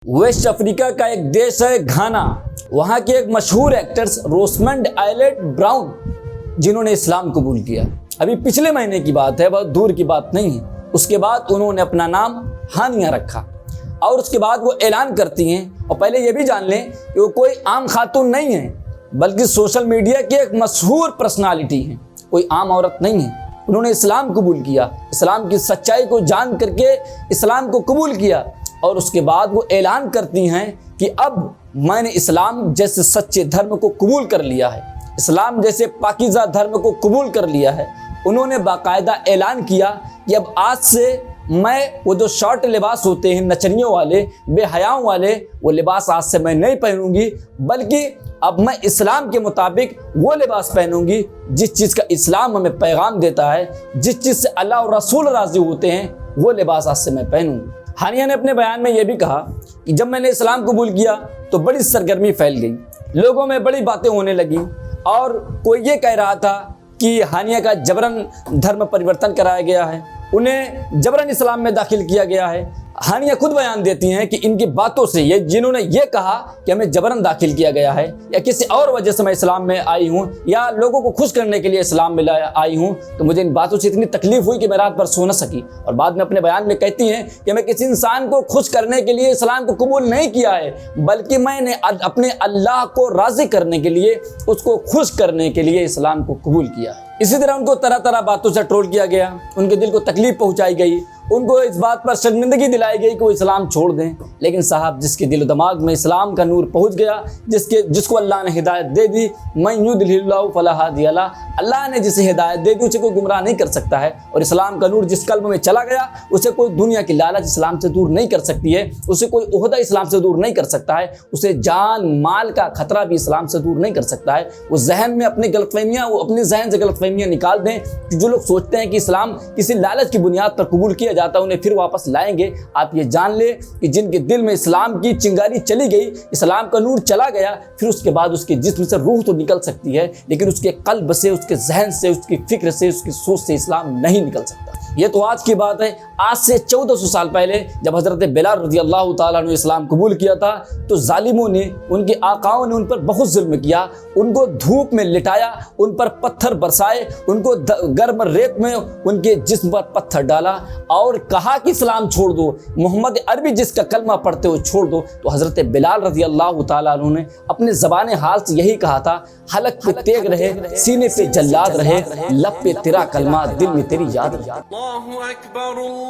Waste Africa का एक देश है घाना। वहाँ के एक मशहूर एक्टर्स रोसमंड आइलेट ब्राउन जिन्होंने इस्लाम कबूल किया, अभी पिछले महीने की बात है, बहुत दूर की बात नहीं है। उसके बाद उन्होंने अपना नाम हानिया रखा और उसके बाद वो ऐलान करती हैं, और पहले ये भी जान लें कि वो कोई आम खातून नहीं है, बल्कि सोशल मीडिया की एक मशहूर पर्सनालिटी है, कोई आम औरत नहीं है। उन्होंने इस्लाम कबूल किया, इस्लाम की सच्चाई को जान करके इस्लाम को कबूल किया और उसके बाद वो ऐलान करती हैं कि अब मैंने इस्लाम जैसे सच्चे धर्म को कबूल कर लिया है, इस्लाम जैसे पाकीज़ा धर्म को कबूल कर लिया है। उन्होंने बाकायदा ऐलान किया कि अब आज से मैं वो जो शॉर्ट लिबास होते हैं नचनियों वाले, बेहयाओं वाले, वो लिबास आज से मैं नहीं पहनूंगी, बल्कि अब मैं इस्लाम के मुताबिक वो लिबास पहनूंगी जिस चीज़ का इस्लाम हमें पैगाम देता है, जिस चीज़ से अल्लाह और रसूल राज़ी होते हैं, वो लिबास आज से मैं पहनूंगी। हानिया ने अपने बयान में ये भी कहा कि जब मैंने इस्लाम कबूल किया तो बड़ी सरगर्मी फैल गई, लोगों में बड़ी बातें होने लगी और कोई ये कह रहा था कि हानिया का जबरन धर्म परिवर्तन कराया गया है, उन्हें जबरन इस्लाम में दाखिल किया गया है। हानिया खुद बयान देती हैं कि इनकी बातों से ये जिन्होंने ये कहा कि हमें जबरन दाखिल किया गया है या किसी और वजह से मैं इस्लाम में आई हूँ या लोगों को खुश करने के लिए इस्लाम में आई हूँ, तो मुझे इन बातों से इतनी तकलीफ हुई कि मैं रात भर सो न सकी। और बाद में अपने बयान में कहती हैं कि मैं किसी इंसान को खुश करने के लिए इस्लाम को कबूल नहीं किया है, बल्कि मैंने अपने अल्लाह को राज़ी करने के लिए, उसको खुश करने के लिए इस्लाम को कबूल किया है। इसी तरह उनको तरह तरह बातों से ट्रोल किया गया, उनके दिल को तकलीफ पहुंचाई गई, उनको इस बात पर शर्मिंदगी दिलाई गई कि वो इस्लाम छोड़ दें। लेकिन साहब, जिसके दिल दिमाग में इस्लाम का नूर पहुंच गया, जिसको अल्लाह ने हिदायत दे दी, मन युद्लिल्लाहु फला हादिया ला, अल्लाह ने जिसे हिदायत दे दी उसे कोई गुमराह नहीं कर सकता है। और इस्लाम का नूर जिस कल्ब में चला गया, उसे कोई दुनिया की लालच इस्लाम से दूर नहीं कर सकती है, उसे कोई ओहदा इस्लाम से दूर नहीं कर सकता है, उसे जान माल का खतरा भी इस्लाम से दूर नहीं कर सकता है। वो जहन में अपनी गलतफहमियाँ, वो अपने जहन से गलतफहमियाँ निकाल दें कि जो लोग सोचते हैं कि इस्लाम किसी लालच की बुनियाद पर कबूल किया जाता है, उन्हें फिर वापस लाएंगे। आप ये जान ले कि जिनके दिल में इस्लाम की चिंगारी चली गई, इस्लाम का नूर चला गया, फिर उसके बाद उसके जिस्म से रूह तो निकल सकती है, लेकिन उसके कल्ब से, उसके जहन से, उसकी फिक्र से, उसकी सोच से इस्लाम नहीं निकल सकता। ये तो आज की बात है। आज से 1400 साल पहले जब हज़रत बिलाल रज़ी अल्लाह ताला ने इस्लाम कबूल किया था, तो जालिमों ने, उनके आकाओं ने उन पर बहुत जुल्म किया, उनको धूप में लिटाया, उन पर पत्थर बरसाए, उनको गर्म रेत में उनके जिस्म पर पत्थर डाला और कहा कि इस्लाम छोड़ दो, मोहम्मद अरबी जिसका कलमा पढ़ते हो छोड़ दो। तो हज़रत बिलाल रज़ी अल्लाह ताला अन्हु ने अपने ज़बान हाल से यही कहा था, हलक पे तेग रहे, सीने पे जल्लाद रहे, लब पे तेरा कलमा, दिल में तेरी याद रहे। अल्लाहु अकबर अल्लाह।